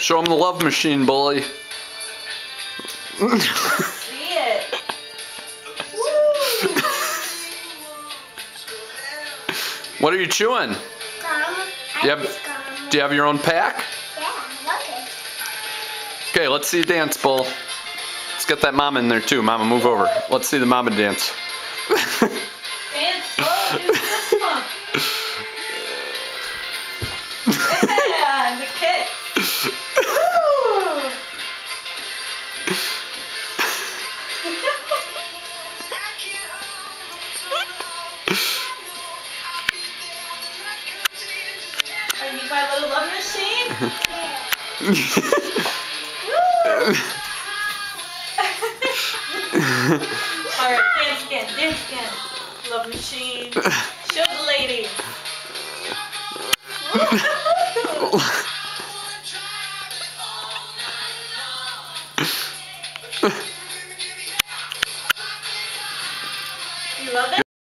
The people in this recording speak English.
Show him the love machine, bully. See it. Woo. What are you chewing? Gum. Do you I just gum. Do you have your own pack? Yeah, I love it. Okay, let's see you dance, Bull. Let's get that mama in there too. Mama, move over. Let's see the mama dance. Dance slow, do this one. Yeah, and the kick. Woo. Are you my little love machine? Alright, dance again, dance again. Love machine. Show the lady. You love it?